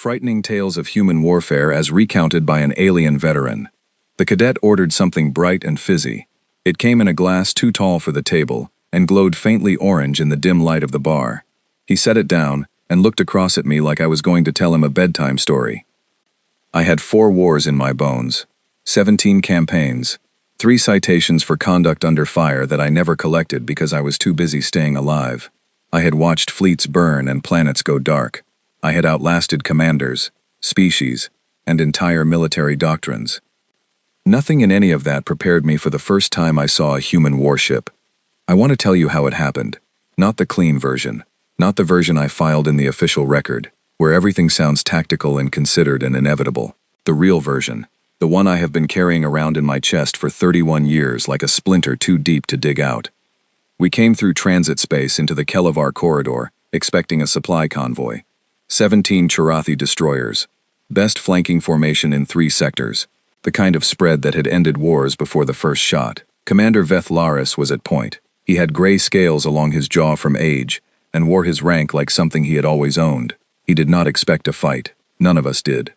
Frightening tales of human warfare as recounted by an alien veteran. The cadet ordered something bright and fizzy. It came in a glass too tall for the table and glowed faintly orange in the dim light of the bar. He set it down and looked across at me like I was going to tell him a bedtime story. I had 4 wars in my bones, 17 campaigns, 3 citations for conduct under fire that I never collected because I was too busy staying alive. I had watched fleets burn and planets go dark. I had outlasted commanders, species, and entire military doctrines. Nothing in any of that prepared me for the first time I saw a human warship. I want to tell you how it happened. Not the clean version. Not the version I filed in the official record, where everything sounds tactical and considered and inevitable. The real version. The one I have been carrying around in my chest for 31 years like a splinter too deep to dig out. We came through transit space into the Kelevar corridor, expecting a supply convoy. 17 Charathi destroyers. Best flanking formation in 3 sectors. The kind of spread that had ended wars before the first shot. Commander Vethlaris was at point. He had gray scales along his jaw from age, and wore his rank like something he had always owned. He did not expect a fight. None of us did.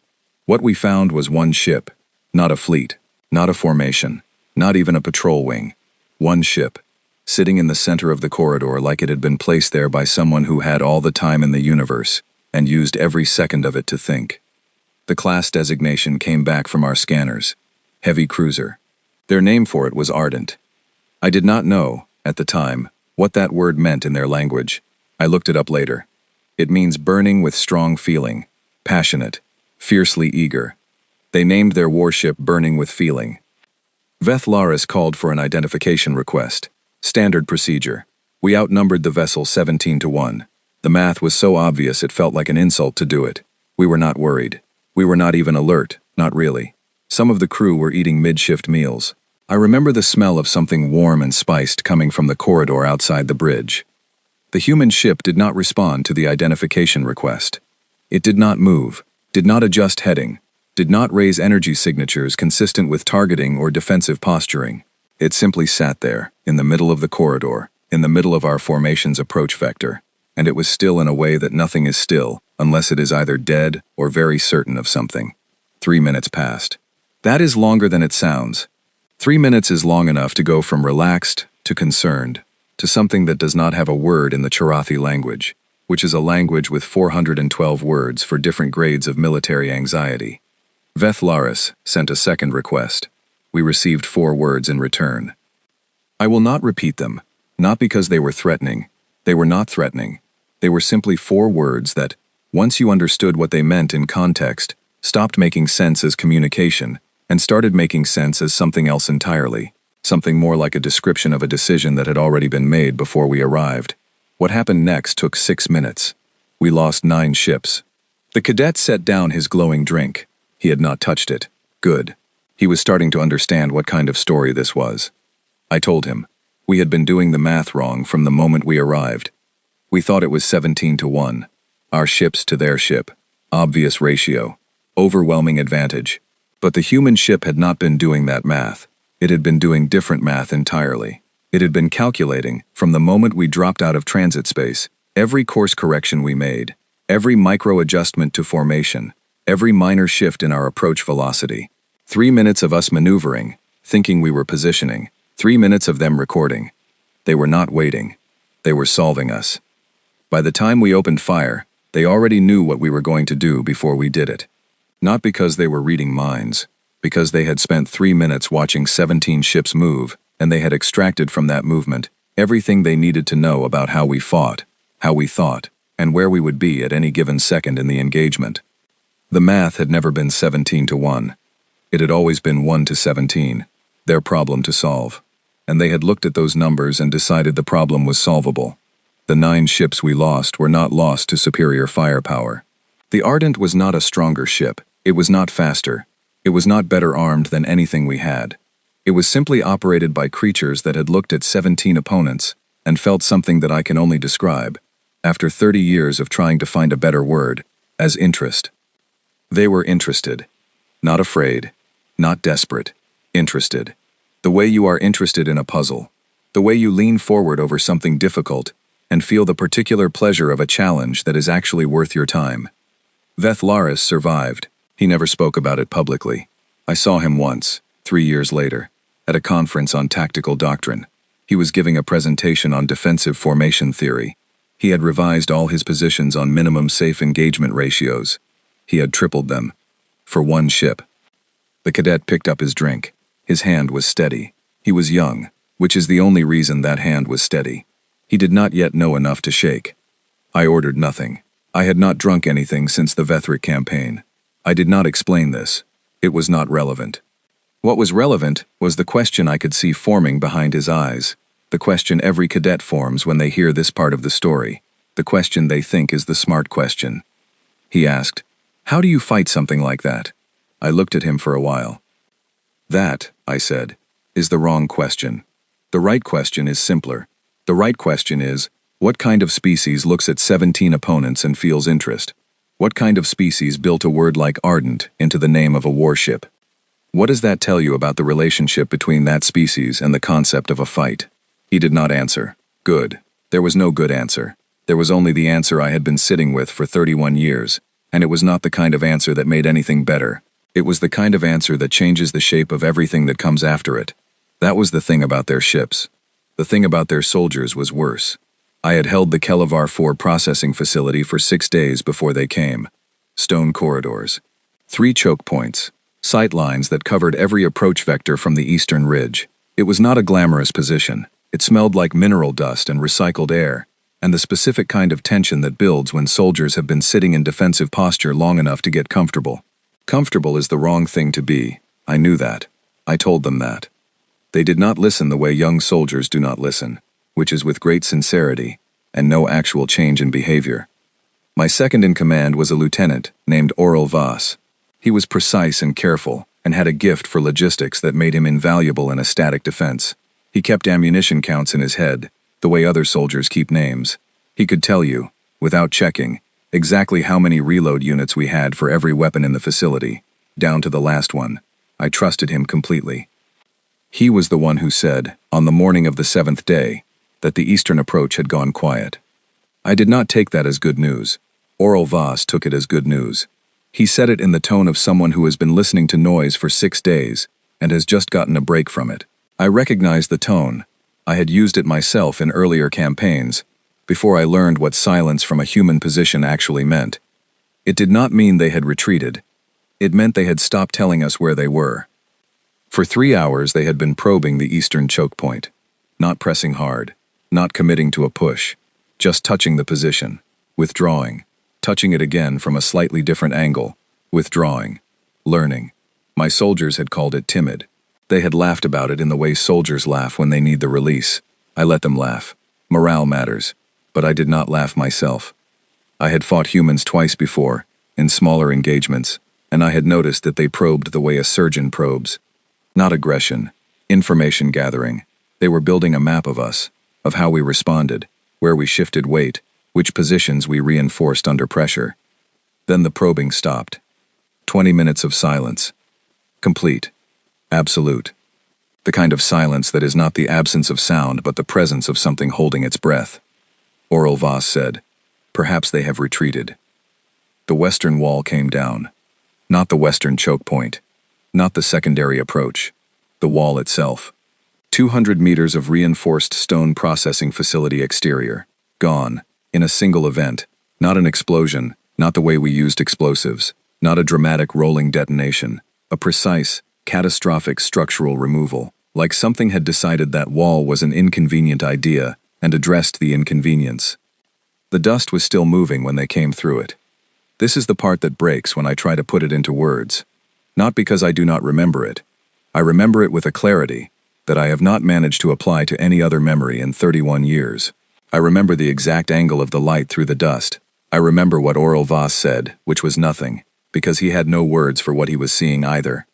What we found was one ship. Not a fleet. Not a formation. Not even a patrol wing. One ship. Sitting in the center of the corridor like it had been placed there by someone who had all the time in the universe, and used every second of it to think. The class designation came back from our scanners. Heavy cruiser. Their name for it was Ardent. I did not know, at the time, what that word meant in their language. I looked it up later. It means burning with strong feeling, passionate, fiercely eager. They named their warship Burning with Feeling. Vethlaris called for an identification request. Standard procedure. We outnumbered the vessel 17-1. The math was so obvious it felt like an insult to do it. We were not worried. We were not even alert, not really. Some of the crew were eating mid-shift meals. I remember the smell of something warm and spiced coming from the corridor outside the bridge. The human ship did not respond to the identification request. It did not move, did not adjust heading, did not raise energy signatures consistent with targeting or defensive posturing. It simply sat there, in the middle of the corridor, in the middle of our formation's approach vector, and it was still in a way that nothing is still, unless it is either dead or very certain of something. 3 minutes passed. That is longer than it sounds. 3 minutes is long enough to go from relaxed to concerned, to something that does not have a word in the Charathi language, which is a language with 412 words for different grades of military anxiety. Vethlaris sent a second request. We received 4 words in return. I will not repeat them, not because they were threatening. They were not threatening. They were simply 4 words that, once you understood what they meant in context, stopped making sense as communication, and started making sense as something else entirely. Something more like a description of a decision that had already been made before we arrived. What happened next took 6 minutes. We lost 9 ships. The cadet set down his glowing drink. He had not touched it. Good. He was starting to understand what kind of story this was. I told him. We had been doing the math wrong from the moment we arrived. We thought it was 17-1. Our ships to their ship. Obvious ratio. Overwhelming advantage. But the human ship had not been doing that math. It had been doing different math entirely. It had been calculating, from the moment we dropped out of transit space, every course correction we made, every micro-adjustment to formation, every minor shift in our approach velocity. 3 minutes of us maneuvering, thinking we were positioning, 3 minutes of them recording. They were not waiting. They were solving us. By the time we opened fire, they already knew what we were going to do before we did it. Not because they were reading minds, because they had spent 3 minutes watching 17 ships move, and they had extracted from that movement everything they needed to know about how we fought, how we thought, and where we would be at any given second in the engagement. The math had never been 17-1. It had always been 1-17, their problem to solve. And they had looked at those numbers and decided the problem was solvable. The 9 ships we lost were not lost to superior firepower. The Ardent was not a stronger ship. It was not faster. It was not better armed than anything we had. It was simply operated by creatures that had looked at 17 opponents and felt something that I can only describe, after 30 years of trying to find a better word, as interest. They were interested. Not afraid. Not desperate. Interested. The way you are interested in a puzzle. The way you lean forward over something difficult and feel the particular pleasure of a challenge that is actually worth your time. Veth survived. He never spoke about it publicly. I saw him once, 3 years later, at a conference on tactical doctrine. He was giving a presentation on defensive formation theory. He had revised all his positions on minimum safe engagement ratios. He had tripled them. For one ship. The cadet picked up his drink. His hand was steady. He was young, which is the only reason that hand was steady. He did not yet know enough to shake. I ordered nothing. I had not drunk anything since the Vethric campaign. I did not explain this. It was not relevant. What was relevant was the question I could see forming behind his eyes. The question every cadet forms when they hear this part of the story. The question they think is the smart question. He asked, "How do you fight something like that?" I looked at him for a while. "That," I said, "is the wrong question. The right question is simpler. The right question is, what kind of species looks at 17 opponents and feels interest? What kind of species built a word like ardent into the name of a warship? What does that tell you about the relationship between that species and the concept of a fight?" He did not answer. Good. There was no good answer. There was only the answer I had been sitting with for 31 years, and it was not the kind of answer that made anything better. It was the kind of answer that changes the shape of everything that comes after it. That was the thing about their ships. The thing about their soldiers was worse. I had held the Kelevar 4 processing facility for 6 days before they came. Stone corridors. 3 choke points. Sight lines that covered every approach vector from the eastern ridge. It was not a glamorous position. It smelled like mineral dust and recycled air, and the specific kind of tension that builds when soldiers have been sitting in defensive posture long enough to get comfortable. Comfortable is the wrong thing to be. I knew that. I told them that. They did not listen the way young soldiers do not listen, which is with great sincerity, and no actual change in behavior. My second in command was a lieutenant named Oral Voss. He was precise and careful, and had a gift for logistics that made him invaluable in a static defense. He kept ammunition counts in his head, the way other soldiers keep names. He could tell you, without checking, exactly how many reload units we had for every weapon in the facility, down to the last one. I trusted him completely. He was the one who said, on the morning of the 7th day, that the eastern approach had gone quiet. I did not take that as good news. Oral Voss took it as good news. He said it in the tone of someone who has been listening to noise for 6 days and has just gotten a break from it. I recognized the tone. I had used it myself in earlier campaigns, before I learned what silence from a human position actually meant. It did not mean they had retreated. It meant they had stopped telling us where they were. For 3 hours they had been probing the eastern choke point, not pressing hard, not committing to a push, just touching the position, withdrawing, touching it again from a slightly different angle, withdrawing, learning. My soldiers had called it timid. They had laughed about it in the way soldiers laugh when they need the release. I let them laugh. Morale matters. But I did not laugh myself. I had fought humans twice before, in smaller engagements, and I had noticed that they probed the way a surgeon probes. Not aggression, information gathering. They were building a map of us, of how we responded, where we shifted weight, which positions we reinforced under pressure. Then the probing stopped. 20 minutes of silence. Complete. Absolute. The kind of silence that is not the absence of sound but the presence of something holding its breath. Oral Voss said, "Perhaps they have retreated." The western wall came down. Not the western choke point. Not the secondary approach. The wall itself. 200 meters of reinforced stone processing facility exterior. Gone. In a single event. Not an explosion. Not the way we used explosives. Not a dramatic rolling detonation. A precise, catastrophic structural removal. Like something had decided that wall was an inconvenient idea and addressed the inconvenience. The dust was still moving when they came through it. This is the part that breaks when I try to put it into words. Not because I do not remember it. I remember it with a clarity that I have not managed to apply to any other memory in 31 years. I remember the exact angle of the light through the dust. I remember what Oral Voss said, which was nothing, because he had no words for what he was seeing either.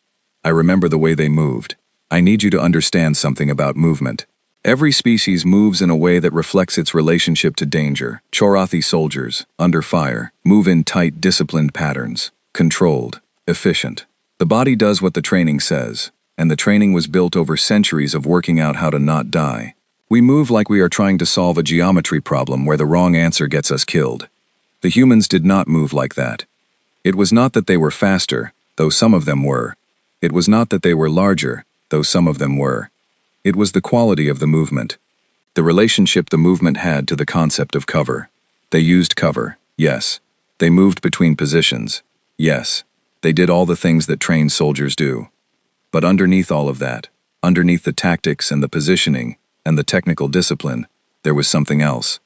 I remember the way they moved. I need you to understand something about movement. Every species moves in a way that reflects its relationship to danger. Chorathi soldiers, under fire, move in tight, disciplined patterns. Controlled. Efficient. The body does what the training says, and the training was built over centuries of working out how to not die. We move like we are trying to solve a geometry problem where the wrong answer gets us killed. The humans did not move like that. It was not that they were faster, though some of them were. It was not that they were larger, though some of them were. It was the quality of the movement. The relationship the movement had to the concept of cover. They used cover, yes. They moved between positions, yes. They did all the things that trained soldiers do. But underneath all of that, underneath the tactics and the positioning and the technical discipline, there was something else.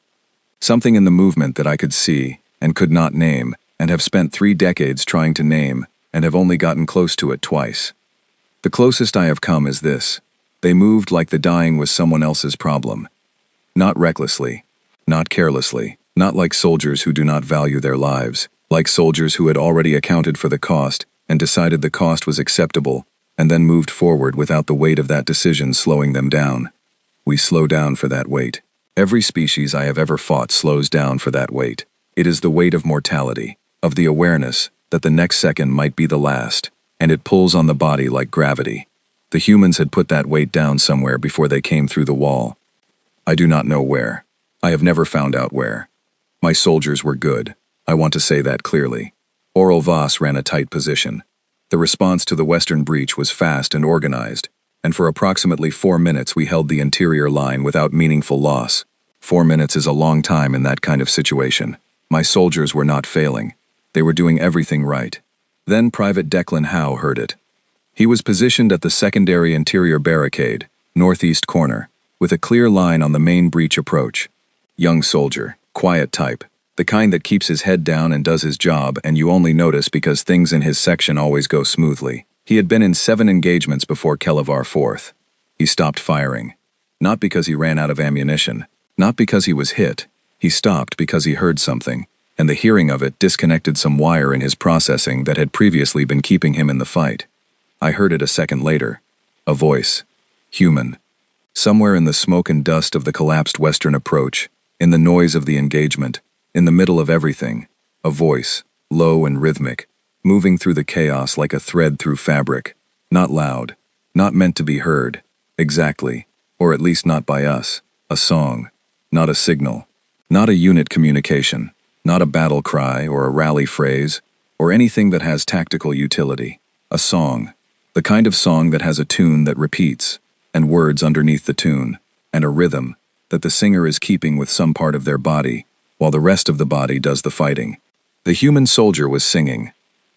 Something in the movement that I could see and could not name, and have spent 3 decades trying to name, and have only gotten close to it twice. The closest I have come is this. They moved like the dying was someone else's problem. Not recklessly, not carelessly, not like soldiers who do not value their lives, like soldiers who had already accounted for the cost and decided the cost was acceptable, and then moved forward without the weight of that decision slowing them down. We slow down for that weight. Every species I have ever fought slows down for that weight. It is the weight of mortality, of the awareness that the next second might be the last, and it pulls on the body like gravity. The humans had put that weight down somewhere before they came through the wall. I do not know where. I have never found out where. My soldiers were good. I want to say that clearly. Oral Voss ran a tight position. The response to the western breach was fast and organized, and for approximately 4 minutes we held the interior line without meaningful loss. 4 minutes is a long time in that kind of situation. My soldiers were not failing. They were doing everything right. Then Private Declan Howe heard it. He was positioned at the secondary interior barricade, northeast corner, with a clear line on the main breach approach. Young soldier, quiet type, the kind that keeps his head down and does his job and you only notice because things in his section always go smoothly. He had been in 7 engagements before Kelevar 4th. He stopped firing. Not because he ran out of ammunition, not because he was hit. He stopped because he heard something, and the hearing of it disconnected some wire in his processing that had previously been keeping him in the fight. I heard it a second later. A voice. Human. Somewhere in the smoke and dust of the collapsed western approach, in the noise of the engagement, in the middle of everything, a voice, low and rhythmic, moving through the chaos like a thread through fabric, not loud, not meant to be heard, exactly, or at least not by us, a song, not a signal, not a unit communication, not a battle cry or a rally phrase, or anything that has tactical utility, a song, the kind of song that has a tune that repeats, and words underneath the tune, and a rhythm that the singer is keeping with some part of their body, while the rest of the body does the fighting. The human soldier was singing.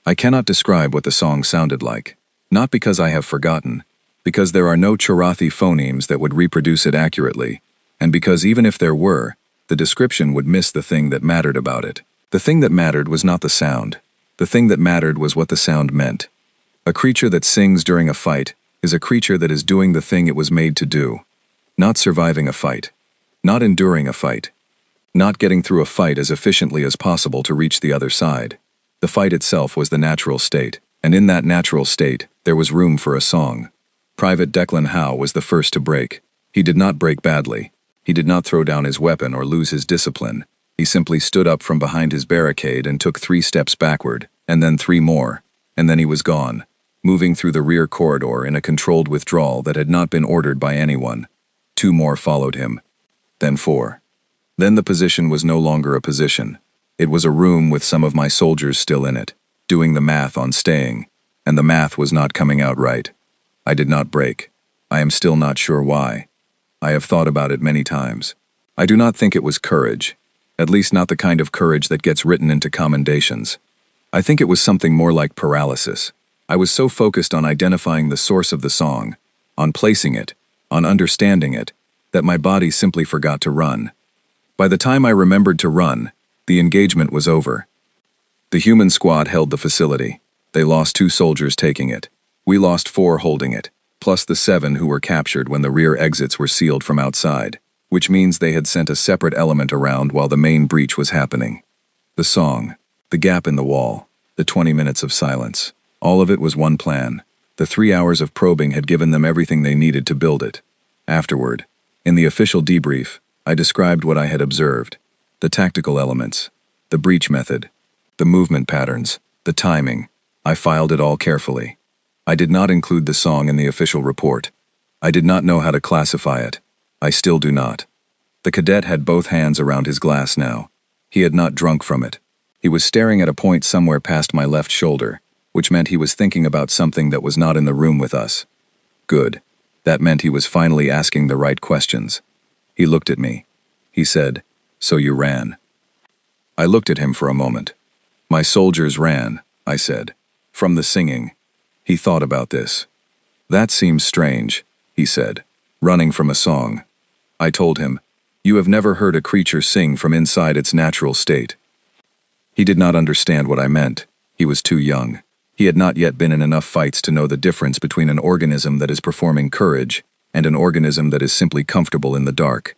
I cannot describe what the song sounded like, not because I have forgotten, because there are no Charathi phonemes that would reproduce it accurately, and because even if there were, the description would miss the thing that mattered about it. The thing that mattered was not the sound. The thing that mattered was what the sound meant. A creature that sings during a fight is a creature that is doing the thing it was made to do. Not surviving a fight. Not enduring a fight. Not getting through a fight as efficiently as possible to reach the other side. The fight itself was the natural state, and in that natural state, there was room for a song. Private Declan Howe was the first to break. He did not break badly. He did not throw down his weapon or lose his discipline. He simply stood up from behind his barricade and took 3 steps backward, and then 3 more, and then he was gone, moving through the rear corridor in a controlled withdrawal that had not been ordered by anyone. 2 more followed him. Then 4. Then the position was no longer a position. It was a room with some of my soldiers still in it, doing the math on staying, and the math was not coming out right. I did not break. I am still not sure why. I have thought about it many times. I do not think it was courage, at least not the kind of courage that gets written into commendations. I think it was something more like paralysis. I was so focused on identifying the source of the song, on placing it, on understanding it, that my body simply forgot to run. By the time I remembered to run, the engagement was over. The human squad held the facility. They lost 2 soldiers taking it. We lost 4 holding it, plus the 7 who were captured when the rear exits were sealed from outside, which means they had sent a separate element around while the main breach was happening. The song, the gap in the wall, the 20 minutes of silence, all of it was one plan. The 3 hours of probing had given them everything they needed to build it. Afterward, in the official debrief, I described what I had observed, the tactical elements, the breach method, the movement patterns, the timing. I filed it all carefully. I did not include the song in the official report. I did not know how to classify it. I still do not. The cadet had both hands around his glass now. He had not drunk from it. He was staring at a point somewhere past my left shoulder, which meant he was thinking about something that was not in the room with us. Good. That meant he was finally asking the right questions. He looked at me. He said, "So you ran." I looked at him for a moment. "My soldiers ran," I said. "From the singing." He thought about this. "That seems strange," he said. "Running from a song." I told him, "You have never heard a creature sing from inside its natural state." He did not understand what I meant. He was too young. He had not yet been in enough fights to know the difference between an organism that is performing courage and an organism that is simply comfortable in the dark.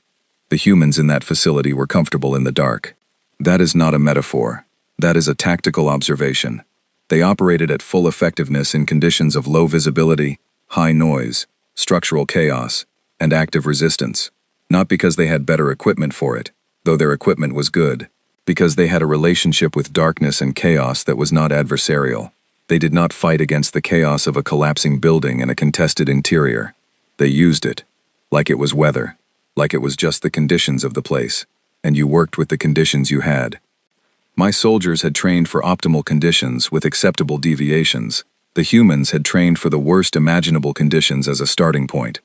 The humans in that facility were comfortable in the dark. That is not a metaphor. That is a tactical observation. They operated at full effectiveness in conditions of low visibility, high noise, structural chaos, and active resistance. Not because they had better equipment for it, though their equipment was good. Because they had a relationship with darkness and chaos that was not adversarial. They did not fight against the chaos of a collapsing building and a contested interior. They used it, like it was weather, like it was just the conditions of the place, and you worked with the conditions you had. My soldiers had trained for optimal conditions with acceptable deviations. The humans had trained for the worst imaginable conditions as a starting point.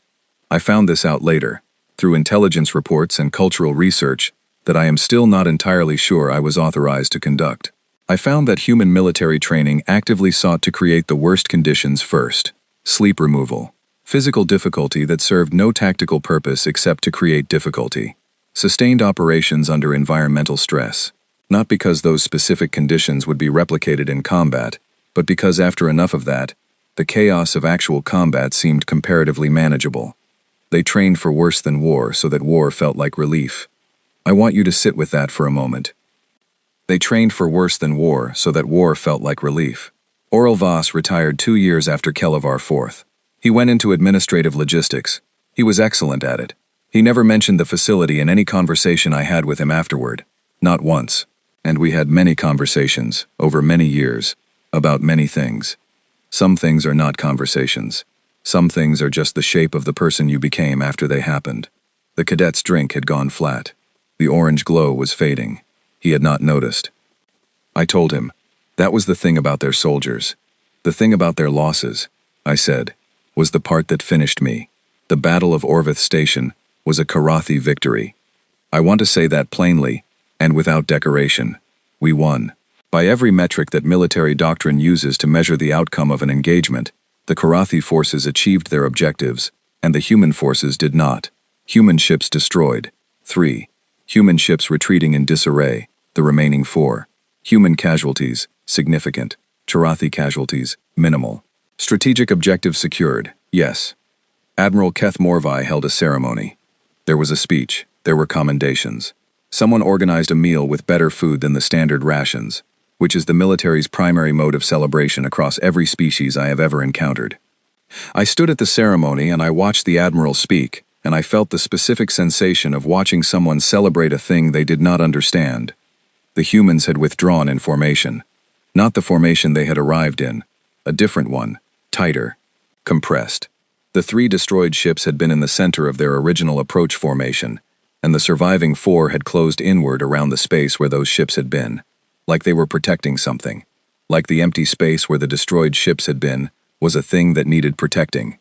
I found this out later, through intelligence reports and cultural research, that I am still not entirely sure I was authorized to conduct. I found that human military training actively sought to create the worst conditions first. Sleep removal. Physical difficulty that served no tactical purpose except to create difficulty. Sustained operations under environmental stress. Not because those specific conditions would be replicated in combat, but because after enough of that, the chaos of actual combat seemed comparatively manageable. They trained for worse than war so that war felt like relief. I want you to sit with that for a moment. They trained for worse than war so that war felt like relief. Oral Voss retired 2 years after Kelevar IV. He went into administrative logistics. He was excellent at it. He never mentioned the facility in any conversation I had with him afterward. Not once. And we had many conversations, over many years, about many things. Some things are not conversations. Some things are just the shape of the person you became after they happened. The cadet's drink had gone flat. The orange glow was fading. He had not noticed. I told him, that was the thing about their soldiers. The thing about their losses, I said, was the part that finished me. The Battle of Orvith Station was a Karathi victory. I want to say that plainly, and without decoration. We won. By every metric that military doctrine uses to measure the outcome of an engagement, the Karathi forces achieved their objectives, and the human forces did not. Human ships destroyed. 3. Human ships retreating in disarray, the remaining 4. Human casualties, significant. Karathi casualties, minimal. Strategic objectives secured, yes. Admiral Keth Morvai held a ceremony. There was a speech, there were commendations. Someone organized a meal with better food than the standard rations, which is the military's primary mode of celebration across every species I have ever encountered. I stood at the ceremony and I watched the Admiral speak, and I felt the specific sensation of watching someone celebrate a thing they did not understand. The humans had withdrawn in formation. Not the formation they had arrived in. A different one, tighter, compressed. The 3 destroyed ships had been in the center of their original approach formation, and the surviving 4 had closed inward around the space where those ships had been, like they were protecting something. Like the empty space where the destroyed ships had been, was a thing that needed protecting.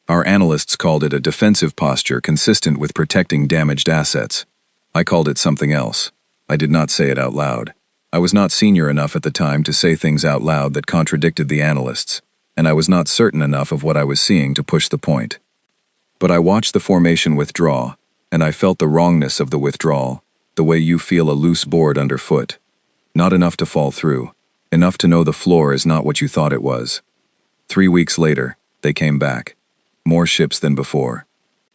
Our analysts called it a defensive posture consistent with protecting damaged assets. I called it something else. I did not say it out loud. I was not senior enough at the time to say things out loud that contradicted the analysts, and I was not certain enough of what I was seeing to push the point. But I watched the formation withdraw, and I felt the wrongness of the withdrawal, the way you feel a loose board underfoot. Not enough to fall through, enough to know the floor is not what you thought it was. 3 weeks later, they came back. More ships than before.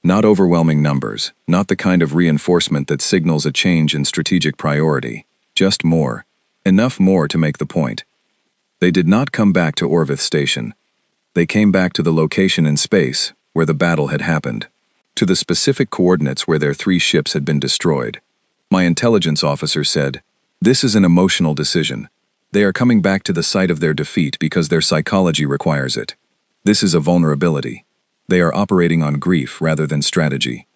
Not overwhelming numbers, not the kind of reinforcement that signals a change in strategic priority, just more. Enough more to make the point. They did not come back to Orvith Station. They came back to the location in space where the battle had happened, to the specific coordinates where their 3 ships had been destroyed. My intelligence officer said, "This is an emotional decision. They are coming back to the site of their defeat because their psychology requires it. This is a vulnerability. They are operating on grief rather than strategy."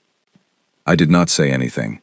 I did not say anything.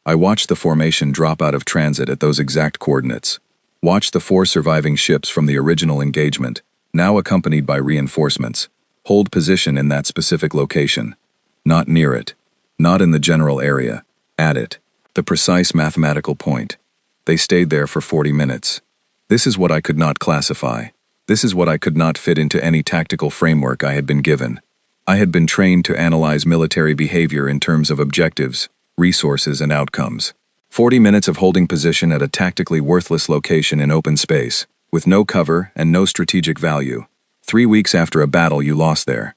I watched the formation drop out of transit at those exact coordinates. Watch the 4 surviving ships from the original engagement, now accompanied by reinforcements, hold position in that specific location. Not near it. Not in the general area. At it. The precise mathematical point. They stayed there for 40 minutes. This is what I could not classify. This is what I could not fit into any tactical framework I had been given. I had been trained to analyze military behavior in terms of objectives, resources, and outcomes. 40 minutes of holding position at a tactically worthless location in open space, with no cover and no strategic value. 3 weeks after a battle you lost there.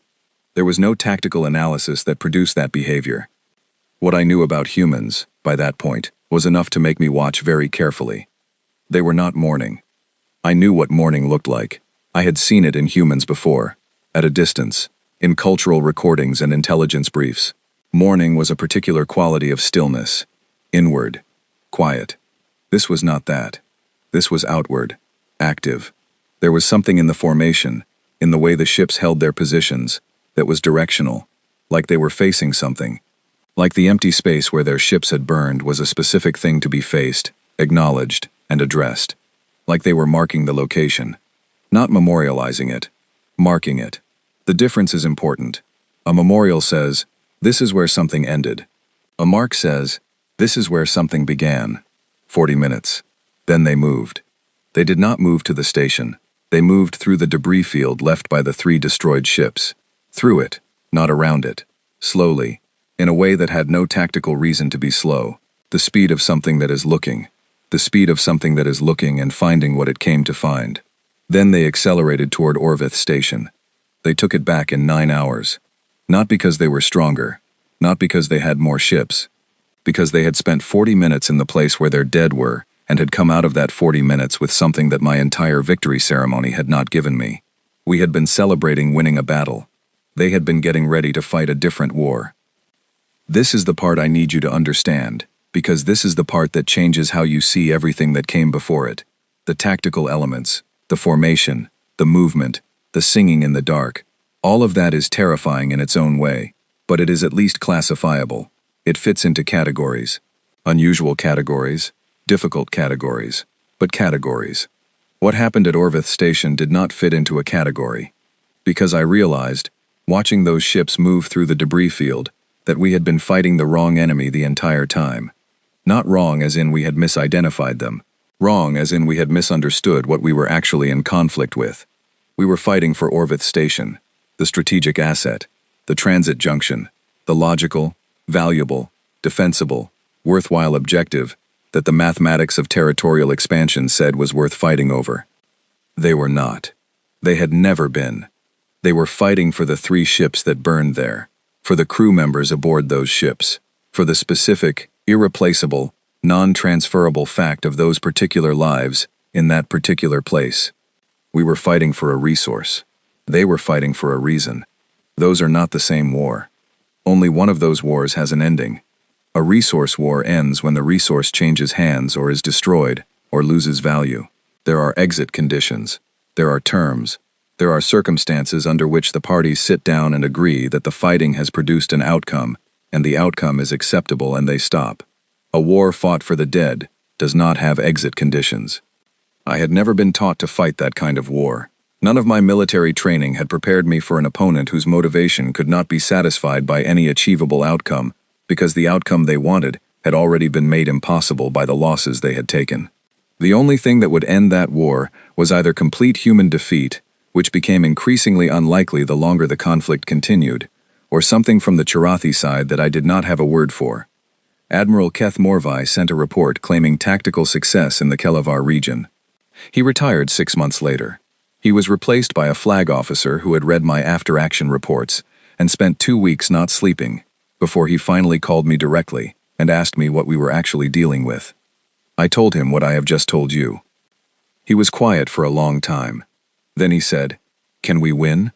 There was no tactical analysis that produced that behavior. What I knew about humans, by that point, was enough to make me watch very carefully. They were not mourning. I knew what mourning looked like. I had seen it in humans before, at a distance, in cultural recordings and intelligence briefs. Mourning was a particular quality of stillness, inward, quiet. This was not that. This was outward, active. There was something in the formation, in the way the ships held their positions, that was directional, like they were facing something. Like the empty space where their ships had burned was a specific thing to be faced, acknowledged, and addressed. Like they were marking the location. Not memorializing it, marking it. The difference is important. A memorial says, this is where something ended. A mark says, this is where something began. 40 minutes. Then they moved. They did not move to the station. They moved through the debris field left by the 3 destroyed ships. Through it, not around it. Slowly, in a way that had no tactical reason to be slow. The speed of something that is looking. The speed of something that is looking and finding what it came to find. Then they accelerated toward Orvith Station. They took it back in 9 hours. Not because they were stronger. Not because they had more ships. Because they had spent 40 minutes in the place where their dead were, and had come out of that 40 minutes with something that my entire victory ceremony had not given me. We had been celebrating winning a battle. They had been getting ready to fight a different war. This is the part I need you to understand, because this is the part that changes how you see everything that came before it. The tactical elements, the formation, the movement, the singing in the dark. All of that is terrifying in its own way, but it is at least classifiable. It fits into categories. Unusual categories, difficult categories, but categories. What happened at Orvith Station did not fit into a category. Because I realized, watching those ships move through the debris field, that we had been fighting the wrong enemy the entire time. Not wrong as in we had misidentified them. Wrong as in we had misunderstood what we were actually in conflict with. We were fighting for Orvith Station, the strategic asset, the transit junction, the logical, valuable, defensible, worthwhile objective that the mathematics of territorial expansion said was worth fighting over. They were not. They had never been. They were fighting for the 3 ships that burned there, for the crew members aboard those ships, for the specific, irreplaceable, non-transferable fact of those particular lives in that particular place. We were fighting for a resource. They were fighting for a reason. Those are not the same war. Only one of those wars has an ending. A resource war ends when the resource changes hands or is destroyed or loses value. There are exit conditions. There are terms. There are circumstances under which the parties sit down and agree that the fighting has produced an outcome, and the outcome is acceptable and they stop. A war fought for the dead does not have exit conditions. I had never been taught to fight that kind of war. None of my military training had prepared me for an opponent whose motivation could not be satisfied by any achievable outcome, because the outcome they wanted had already been made impossible by the losses they had taken. The only thing that would end that war was either complete human defeat, which became increasingly unlikely the longer the conflict continued, or something from the Charathi side that I did not have a word for. Admiral Keth Morvai sent a report claiming tactical success in the Kelavar region. He retired 6 months later. He was replaced by a flag officer who had read my after-action reports and spent 2 weeks not sleeping, before he finally called me directly and asked me what we were actually dealing with. I told him what I have just told you. He was quiet for a long time. Then he said, "Can we win?"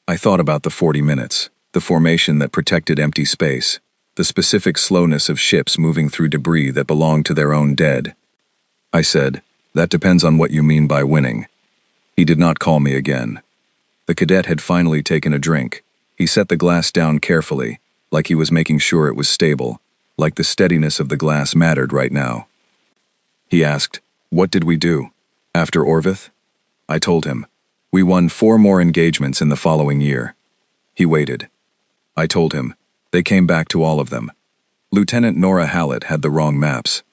I thought about the 40 minutes, the formation that protected empty space, the specific slowness of ships moving through debris that belonged to their own dead. I said, "That depends on what you mean by winning." He did not call me again. The cadet had finally taken a drink. He set the glass down carefully, like he was making sure it was stable, like the steadiness of the glass mattered right now. He asked, "What did we do?" After Orvith? I told him. We won 4 more engagements in the following year. He waited. I told him. They came back to all of them. Lieutenant Nora Hallett had the wrong maps.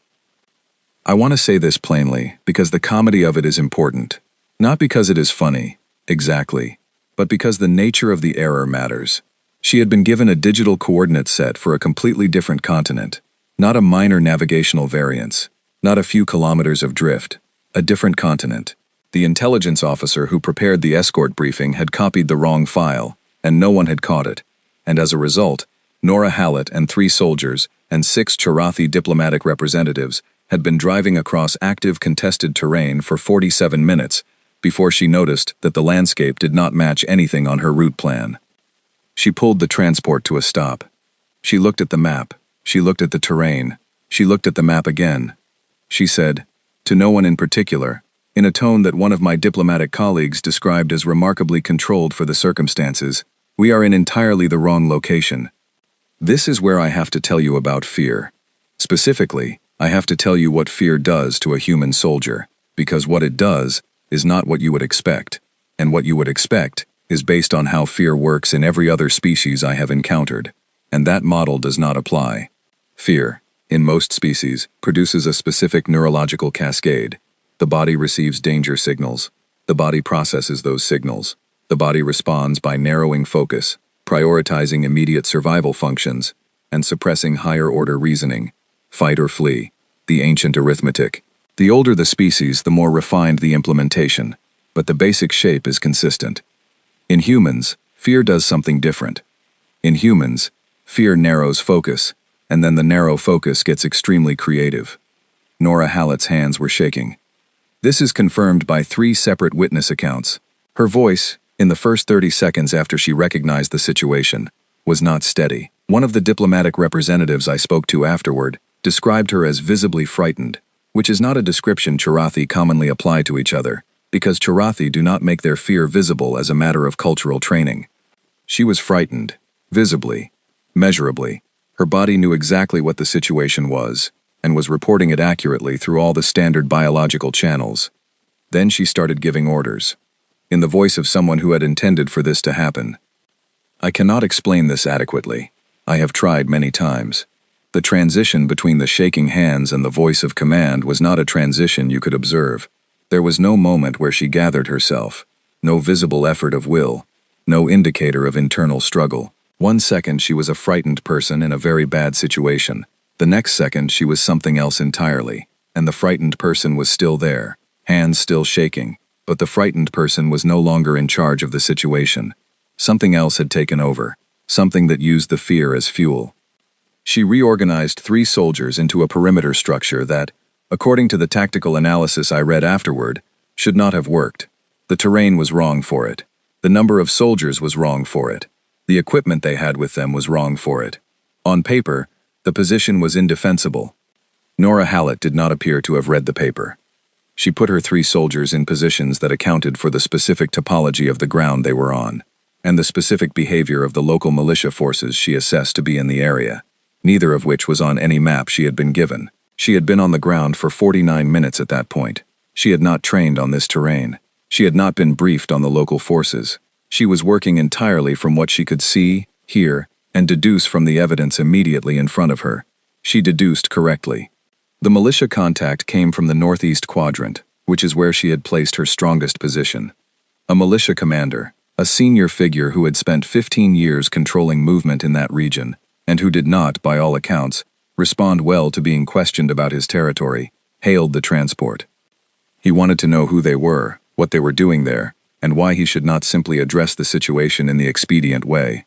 I want to say this plainly because the comedy of it is important. Not because it is funny, exactly, but because the nature of the error matters. She had been given a digital coordinate set for a completely different continent, not a minor navigational variance, not a few kilometers of drift, a different continent. The intelligence officer who prepared the escort briefing had copied the wrong file, and no one had caught it, and as a result, Nora Hallett and 3 soldiers and 6 Charathi diplomatic representatives had been driving across active contested terrain for 47 minutes before she noticed that the landscape did not match anything on her route plan. She pulled the transport to a stop. She looked at the map. She looked at the terrain. She looked at the map again. She said, to no one in particular, in a tone that one of my diplomatic colleagues described as remarkably controlled for the circumstances, "We are in entirely the wrong location." This is where I have to tell you about fear. Specifically, I have to tell you what fear does to a human soldier, because what it does is not what you would expect, and what you would expect is based on how fear works in every other species I have encountered, and that model does not apply. Fear, in most species, produces a specific neurological cascade. The body receives danger signals. The body processes those signals. The body responds by narrowing focus, prioritizing immediate survival functions, and suppressing higher-order reasoning. Fight or flee, the ancient arithmetic. The older the species, the more refined the implementation, but the basic shape is consistent. In humans, fear does something different. In humans, fear narrows focus, and then the narrow focus gets extremely creative. Nora Hallett's hands were shaking. This is confirmed by 3 separate witness accounts. Her voice, in the first 30 seconds after she recognized the situation, was not steady. One of the diplomatic representatives I spoke to afterward described her as visibly frightened, which is not a description Charathi commonly apply to each other, because Charathi do not make their fear visible as a matter of cultural training. She was frightened, visibly, measurably. Her body knew exactly what the situation was, and was reporting it accurately through all the standard biological channels. Then she started giving orders, in the voice of someone who had intended for this to happen. I cannot explain this adequately. I have tried many times. The transition between the shaking hands and the voice of command was not a transition you could observe. There was no moment where she gathered herself, no visible effort of will, no indicator of internal struggle. One second she was a frightened person in a very bad situation. The next second she was something else entirely, and the frightened person was still there, hands still shaking, but the frightened person was no longer in charge of the situation. Something else had taken over, something that used the fear as fuel. She reorganized 3 soldiers into a perimeter structure that, according to the tactical analysis I read afterward, should not have worked. The terrain was wrong for it. The number of soldiers was wrong for it. The equipment they had with them was wrong for it. On paper, the position was indefensible. Nora Hallett did not appear to have read the paper. She put her 3 soldiers in positions that accounted for the specific topology of the ground they were on, and the specific behavior of the local militia forces she assessed to be in the area, neither of which was on any map she had been given. She had been on the ground for 49 minutes at that point. She had not trained on this terrain. She had not been briefed on the local forces. She was working entirely from what she could see, hear, and deduce from the evidence immediately in front of her. She deduced correctly. The militia contact came from the northeast quadrant, which is where she had placed her strongest position. A militia commander, a senior figure who had spent 15 years controlling movement in that region, and who did not, by all accounts, respond well to being questioned about his territory, hailed the transport. He wanted to know who they were, what they were doing there, and why he should not simply address the situation in the expedient way.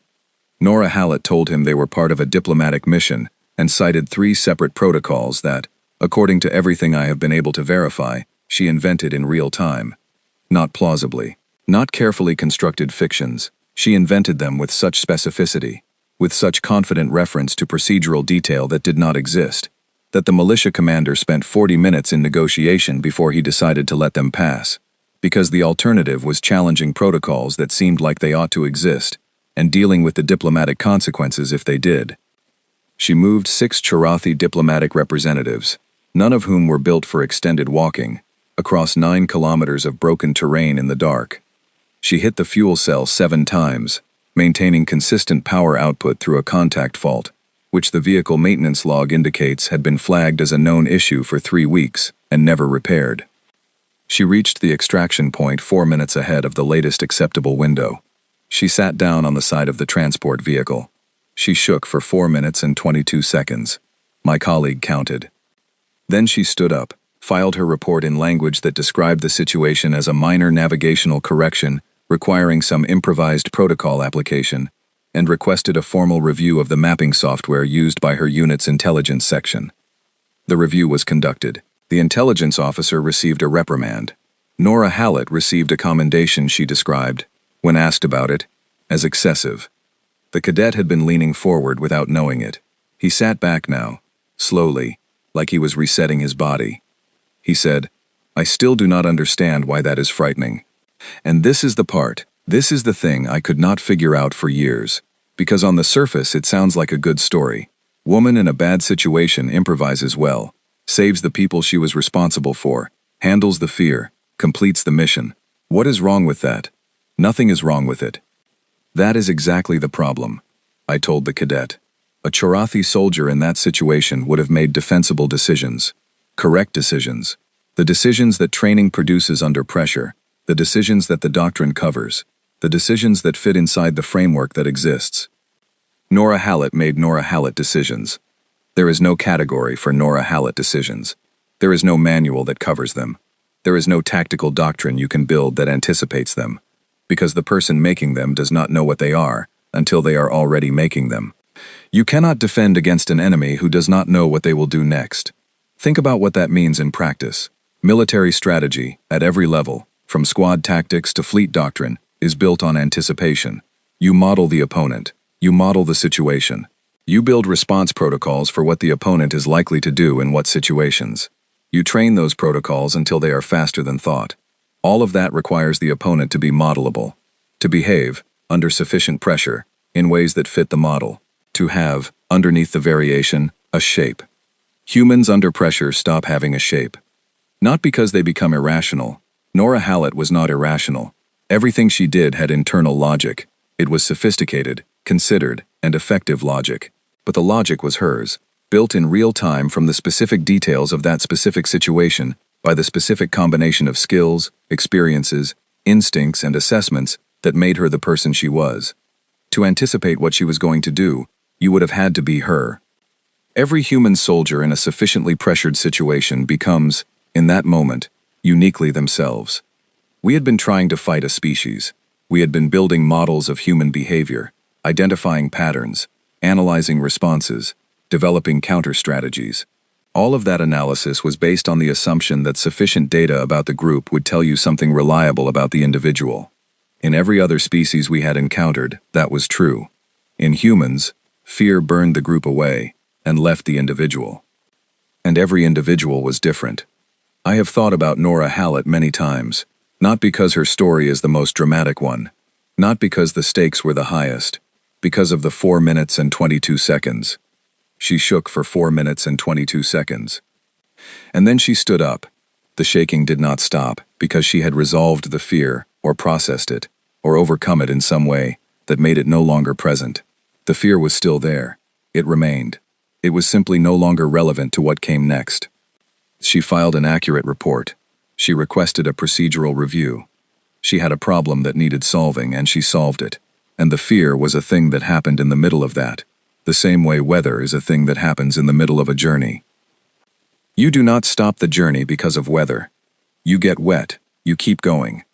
Nora Hallett told him they were part of a diplomatic mission and cited 3 separate protocols that, according to everything I have been able to verify, she invented in real time. Not plausibly, not carefully constructed fictions. She invented them with such specificity, with such confident reference to procedural detail that did not exist, that the militia commander spent 40 minutes in negotiation before he decided to let them pass, because the alternative was challenging protocols that seemed like they ought to exist, and dealing with the diplomatic consequences if they did. She moved 6 Charathi diplomatic representatives, none of whom were built for extended walking, across 9 kilometers of broken terrain in the dark. She hit the fuel cell 7 times, maintaining consistent power output through a contact fault, which the vehicle maintenance log indicates had been flagged as a known issue for 3 weeks and never repaired. She reached the extraction point 4 minutes ahead of the latest acceptable window. She sat down on the side of the transport vehicle. She shook for 4 minutes and 22 seconds. My colleague counted. Then she stood up, filed her report in language that described the situation as a minor navigational correction requiring some improvised protocol application, and requested a formal review of the mapping software used by her unit's intelligence section. The review was conducted. The intelligence officer received a reprimand. Nora Hallett received a commendation she described, when asked about it, as excessive. The cadet had been leaning forward without knowing it. He sat back now, slowly, like he was resetting his body. He said, "I still do not understand why that is frightening. And this is the part, this is the thing I could not figure out for years. Because on the surface it sounds like a good story. Woman in a bad situation improvises well, saves the people she was responsible for, handles the fear, completes the mission. What is wrong with that? Nothing is wrong with it." "That is exactly the problem," I told the cadet. "A Chorathi soldier in that situation would have made defensible decisions. Correct decisions. The decisions that training produces under pressure. The decisions that the doctrine covers. The decisions that fit inside the framework that exists." Nora Hallett made Nora Hallett decisions. There is no category for Nora Hallett decisions. There is no manual that covers them. There is no tactical doctrine you can build that anticipates them, because the person making them does not know what they are until they are already making them. You cannot defend against an enemy who does not know what they will do next. Think about what that means in practice. Military strategy, at every level, from squad tactics to fleet doctrine, is built on anticipation. You model the opponent. You model the situation. You build response protocols for what the opponent is likely to do in what situations. You train those protocols until they are faster than thought. All of that requires the opponent to be modelable, to behave, under sufficient pressure, in ways that fit the model, to have, underneath the variation, a shape. Humans under pressure stop having a shape. Not because they become irrational. Nora Hallett was not irrational. Everything she did had internal logic. It was sophisticated, considered, and effective logic. But the logic was hers, built in real time from the specific details of that specific situation, by the specific combination of skills, experiences, instincts, and assessments that made her the person she was. To anticipate what she was going to do, you would have had to be her. Every human soldier in a sufficiently pressured situation becomes, in that moment, uniquely themselves. We had been trying to fight a species. We had been building models of human behavior, identifying patterns, analyzing responses, developing counter-strategies. All of that analysis was based on the assumption that sufficient data about the group would tell you something reliable about the individual. In every other species we had encountered, that was true. In humans, fear burned the group away and left the individual. And every individual was different. I have thought about Nora Hallett many times, not because her story is the most dramatic one, not because the stakes were the highest, because of the 4 minutes and 22 seconds. She shook for 4 minutes and 22 seconds. And then she stood up. The shaking did not stop because she had resolved the fear, or processed it, or overcome it in some way that made it no longer present. The fear was still there. It remained. It was simply no longer relevant to what came next. She filed an accurate report. She requested a procedural review. She had a problem that needed solving, and she solved it. And the fear was a thing that happened in the middle of that, the same way weather is a thing that happens in the middle of a journey. You do not stop the journey because of weather. You get wet, you keep going.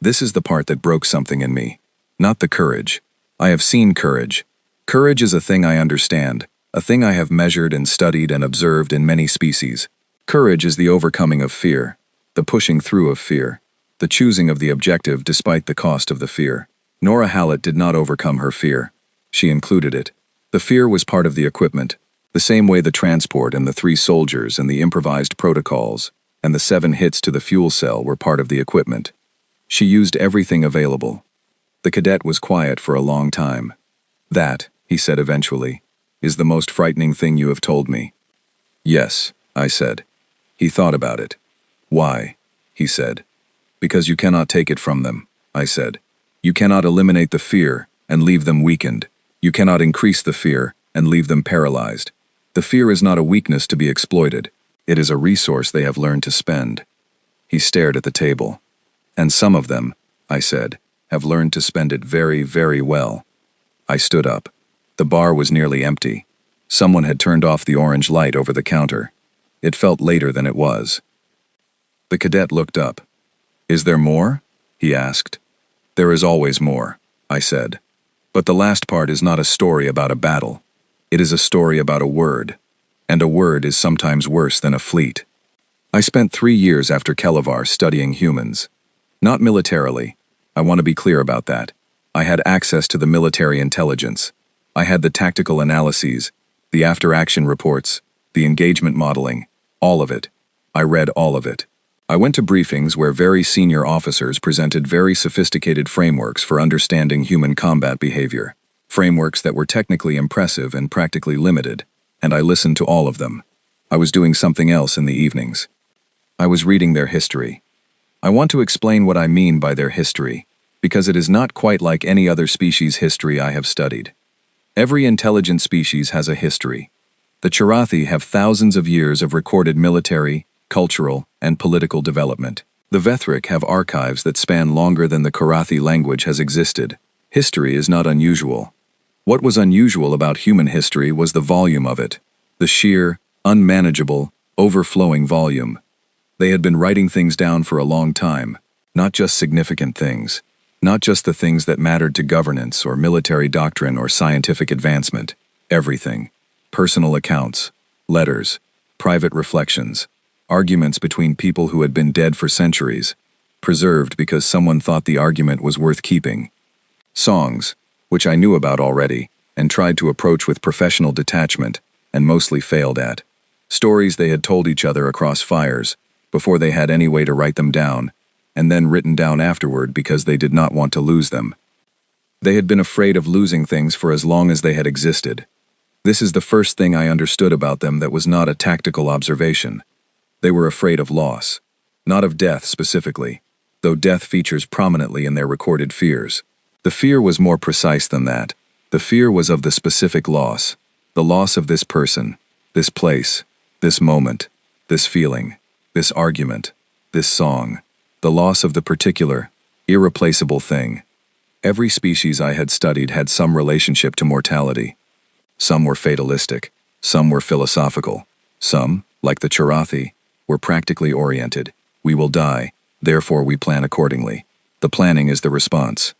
This is the part that broke something in me, not the courage. I have seen courage. Courage is a thing I understand, a thing I have measured and studied and observed in many species. Courage is the overcoming of fear, the pushing through of fear, the choosing of the objective despite the cost of the fear. Nora Hallett did not overcome her fear. She included it. The fear was part of the equipment, the same way the transport and the 3 soldiers and the improvised protocols and the 7 hits to the fuel cell were part of the equipment. She used everything available. The cadet was quiet for a long time. "That," he said eventually, "is the most frightening thing you have told me." "Yes," I said. He thought about it. "Why?" he said. Because you cannot take it from them, I said. You cannot eliminate the fear and leave them weakened. You cannot increase the fear and leave them paralyzed. The fear is not a weakness to be exploited. It is a resource they have learned to spend. He stared at the table. And some of them, I said, have learned to spend it very, very well. I stood up. The bar was nearly empty. Someone had turned off the orange light over the counter. It felt later than it was. The cadet looked up. Is there more? He asked. There is always more, I said. But the last part is not a story about a battle. It is a story about a word. And a word is sometimes worse than a fleet. I spent 3 years after Kelevar studying humans. Not militarily. I want to be clear about that. I had access to the military intelligence. I had the tactical analyses, the after-action reports, the engagement modeling, all of it. I read all of it. I went to briefings where very senior officers presented very sophisticated frameworks for understanding human combat behavior, frameworks that were technically impressive and practically limited, and I listened to all of them. I was doing something else in the evenings. I was reading their history. I want to explain what I mean by their history, because it is not quite like any other species' history I have studied. Every intelligent species has a history. The Charathi have thousands of years of recorded military, cultural, and political development. The Vethric have archives that span longer than the Karathi language has existed. History is not unusual. What was unusual about human history was the volume of it. The sheer, unmanageable, overflowing volume. They had been writing things down for a long time, not just significant things, not just the things that mattered to governance or military doctrine or scientific advancement. Everything. Personal accounts, letters, private reflections, arguments between people who had been dead for centuries, preserved because someone thought the argument was worth keeping. Songs, which I knew about already, and tried to approach with professional detachment, and mostly failed at. Stories they had told each other across fires, before they had any way to write them down, and then written down afterward because they did not want to lose them. They had been afraid of losing things for as long as they had existed. This is the first thing I understood about them that was not a tactical observation. They were afraid of loss, not of death specifically, though death features prominently in their recorded fears. The fear was more precise than that. The fear was of the specific loss, the loss of this person, this place, this moment, this feeling, this argument, this song, the loss of the particular, irreplaceable thing. Every species I had studied had some relationship to mortality. Some were fatalistic, some were philosophical, some, like the Charathi, were practically oriented. We will die, therefore we plan accordingly. The planning is the response.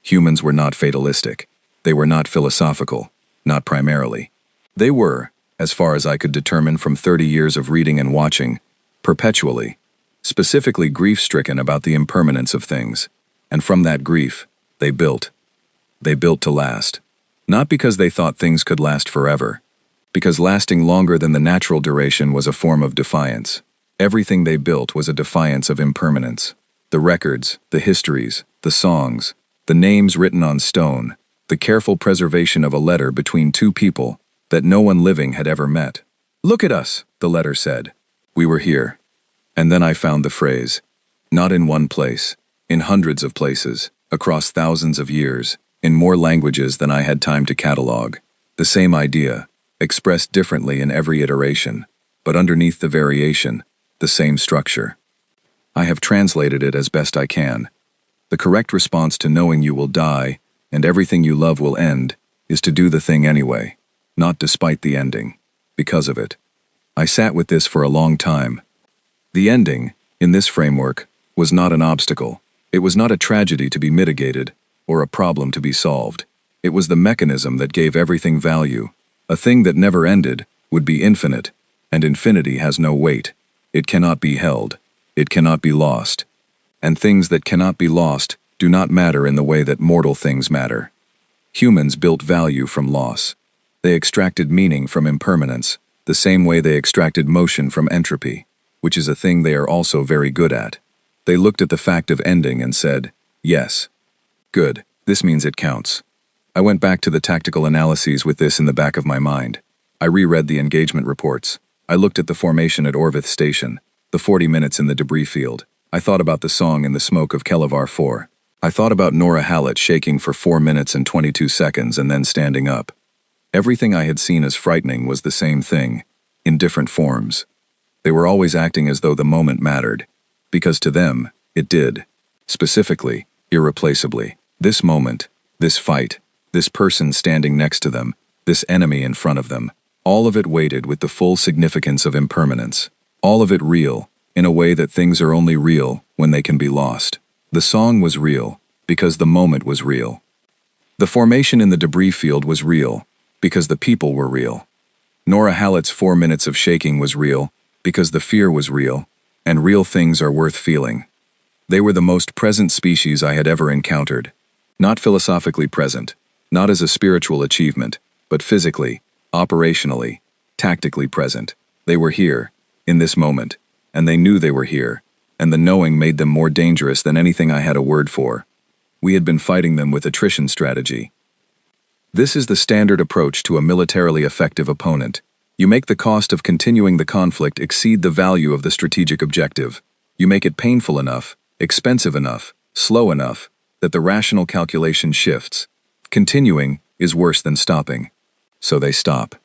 Humans were not fatalistic. They were not philosophical, not primarily. They were, as far as I could determine from 30 years of reading and watching, perpetually, specifically grief-stricken about the impermanence of things. And from that grief, they built. They built to last. Not because they thought things could last forever, because lasting longer than the natural duration was a form of defiance. Everything they built was a defiance of impermanence. The records, the histories, the songs, the names written on stone, the careful preservation of a letter between two people that no one living had ever met. Look at us, the letter said. We were here. And then I found the phrase. Not in one place, in hundreds of places, across thousands of years, in more languages than I had time to catalog. The same idea, expressed differently in every iteration, but underneath the variation, the same structure. I have translated it as best I can. The correct response to knowing you will die and everything you love will end is to do the thing anyway, not despite the ending, because of it. I sat with this for a long time. The ending, in this framework, was not an obstacle. It was not a tragedy to be mitigated, or a problem to be solved. It was the mechanism that gave everything value. A thing that never ended would be infinite, and infinity has no weight. It cannot be held. It cannot be lost. And things that cannot be lost do not matter in the way that mortal things matter. Humans built value from loss. They extracted meaning from impermanence, the same way they extracted motion from entropy, which is a thing they are also very good at. They looked at the fact of ending and said, yes. Good, this means it counts. I went back to the tactical analyses with this in the back of my mind. I reread the engagement reports. I looked at the formation at Orvith Station, the 40 minutes in the debris field. I thought about the song in the smoke of Kelevar 4. I thought about Nora Hallett shaking for 4 minutes and 22 seconds and then standing up. Everything I had seen as frightening was the same thing, in different forms. They were always acting as though the moment mattered, because to them, it did. Specifically, irreplaceably. This moment, this fight, this person standing next to them, this enemy in front of them, all of it weighted with the full significance of impermanence. All of it real, in a way that things are only real when they can be lost. The song was real, because the moment was real. The formation in the debris field was real, because the people were real. Nora Hallett's 4 minutes of shaking was real, because the fear was real, and real things are worth feeling. They were the most present species I had ever encountered. Not philosophically present, not as a spiritual achievement, but physically, operationally, tactically present. They were here, in this moment, and they knew they were here, and the knowing made them more dangerous than anything I had a word for. We had been fighting them with attrition strategy. This is the standard approach to a militarily effective opponent. You make the cost of continuing the conflict exceed the value of the strategic objective. You make it painful enough, expensive enough, slow enough, that the rational calculation shifts. Continuing is worse than stopping. So they stop.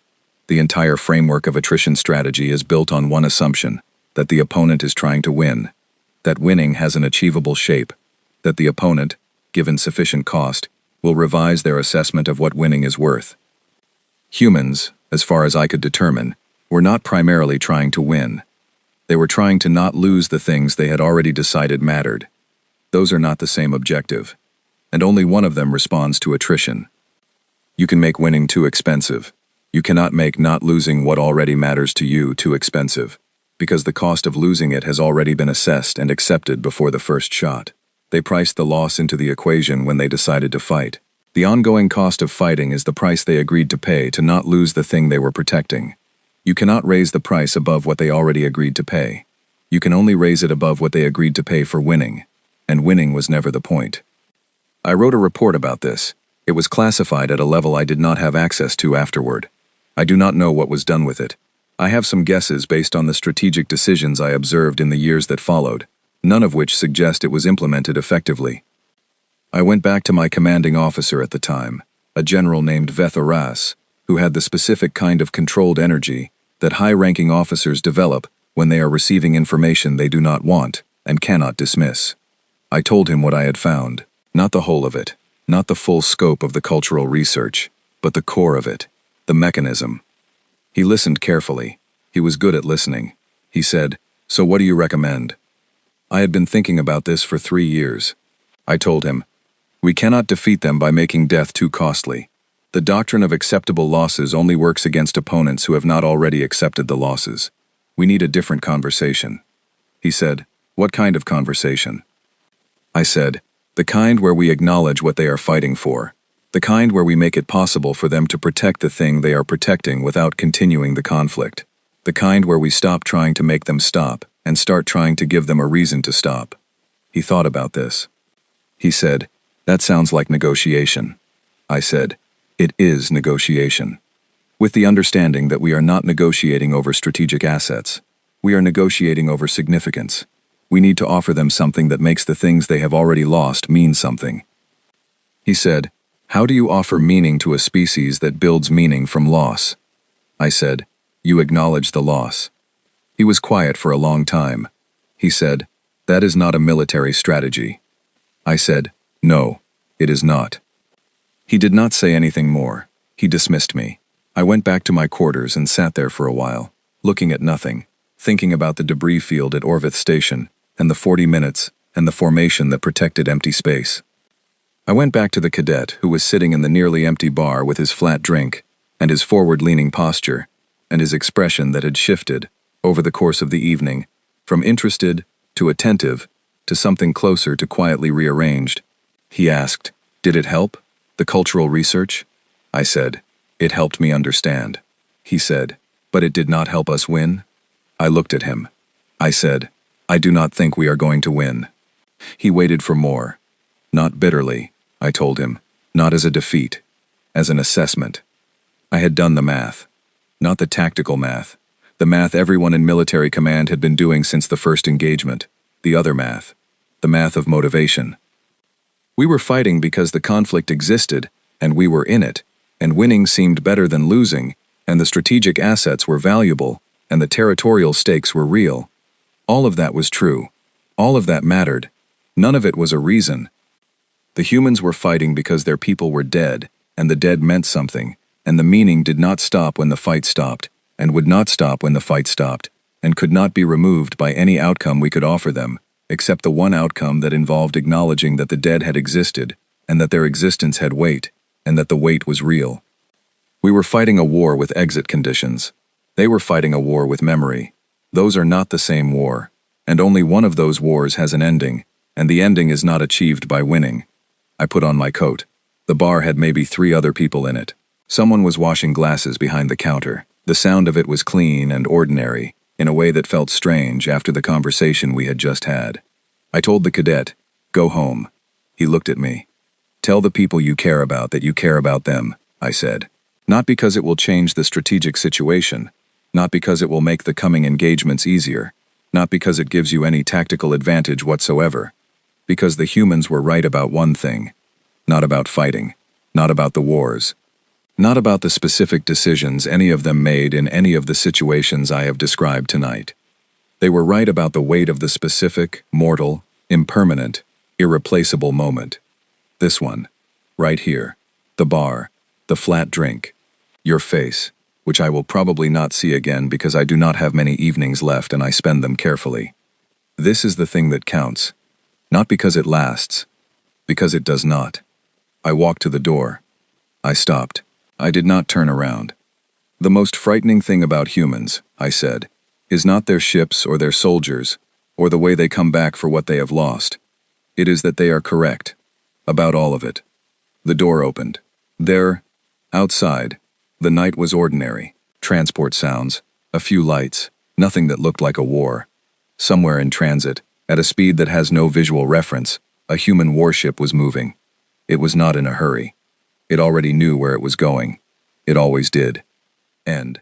The entire framework of attrition strategy is built on one assumption, that the opponent is trying to win, that winning has an achievable shape, that the opponent, given sufficient cost, will revise their assessment of what winning is worth. Humans, as far as I could determine, were not primarily trying to win. They were trying to not lose the things they had already decided mattered. Those are not the same objective, and only one of them responds to attrition. You can make winning too expensive. You cannot make not losing what already matters to you too expensive, because the cost of losing it has already been assessed and accepted before the first shot. They priced the loss into the equation when they decided to fight. The ongoing cost of fighting is the price they agreed to pay to not lose the thing they were protecting. You cannot raise the price above what they already agreed to pay. You can only raise it above what they agreed to pay for winning, and winning was never the point. I wrote a report about this. It was classified at a level I did not have access to afterward. I do not know what was done with it. I have some guesses based on the strategic decisions I observed in the years that followed, none of which suggest it was implemented effectively. I went back to my commanding officer at the time, a general named Veth Oras, who had the specific kind of controlled energy that high-ranking officers develop when they are receiving information they do not want and cannot dismiss. I told him what I had found, not the whole of it, not the full scope of the cultural research, but the core of it, the mechanism. He listened carefully. He was good at listening. He said, "So what do you recommend?" I had been thinking about this for 3 years. I told him, "We cannot defeat them by making death too costly. The doctrine of acceptable losses only works against opponents who have not already accepted the losses. We need a different conversation." He said, "What kind of conversation?" I said, "The kind where we acknowledge what they are fighting for. The kind where we make it possible for them to protect the thing they are protecting without continuing the conflict. The kind where we stop trying to make them stop and start trying to give them a reason to stop." He thought about this. He said, "That sounds like negotiation." I said, "It is negotiation. With the understanding that we are not negotiating over strategic assets. We are negotiating over significance. We need to offer them something that makes the things they have already lost mean something." He said, "How do you offer meaning to a species that builds meaning from loss?" I said, "You acknowledge the loss." He was quiet for a long time. He said, "That is not a military strategy." I said, "No, it is not." He did not say anything more. He dismissed me. I went back to my quarters and sat there for a while, looking at nothing, thinking about the debris field at Orvith Station, and the 40 minutes, and the formation that protected empty space. I went back to the cadet who was sitting in the nearly empty bar with his flat drink, and his forward-leaning posture, and his expression that had shifted, over the course of the evening, from interested to attentive to something closer to quietly rearranged. He asked, "Did it help? The cultural research?" I said, "It helped me understand." He said, "But it did not help us win?" I looked at him. I said, "I do not think we are going to win." He waited for more. "Not bitterly," I told him, "not as a defeat, as an assessment." I had done the math. Not the tactical math. The math everyone in military command had been doing since the first engagement. the other math. The math of motivation. We were fighting because the conflict existed, and we were in it, and winning seemed better than losing, and the strategic assets were valuable, and the territorial stakes were real. All of that was true. All of that mattered. None of it was a reason. The humans were fighting because their people were dead, and the dead meant something, and the meaning did not stop when the fight stopped, and would not stop when the fight stopped, and could not be removed by any outcome we could offer them, except the one outcome that involved acknowledging that the dead had existed, and that their existence had weight, and that the weight was real. We were fighting a war with exit conditions. They were fighting a war with memory. Those are not the same war, and only one of those wars has an ending, and the ending is not achieved by winning. I put on my coat. The bar had maybe 3 other people in it. Someone was washing glasses behind the counter. The sound of it was clean and ordinary, in a way that felt strange after the conversation we had just had. I told the cadet, "Go home." He looked at me. "Tell the people you care about that you care about them," I said. "Not because it will change the strategic situation, not because it will make the coming engagements easier, not because it gives you any tactical advantage whatsoever, because the humans were right about one thing, not about fighting, not about the wars, not about the specific decisions any of them made in any of the situations I have described tonight. They were right about the weight of the specific, mortal, impermanent, irreplaceable moment. This one, right here, the bar, the flat drink, your face, which I will probably not see again because I do not have many evenings left and I spend them carefully. This is the thing that counts, not because it lasts, because it does not." I walked to the door. I stopped. I did not turn around. "The most frightening thing about humans," I said, "is not their ships or their soldiers, or the way they come back for what they have lost. It is that they are correct. About all of it." The door opened. There, outside, the night was ordinary. Transport sounds, a few lights, nothing that looked like a war. Somewhere in transit, at a speed that has no visual reference, a human warship was moving. It was not in a hurry. It already knew where it was going. It always did. End.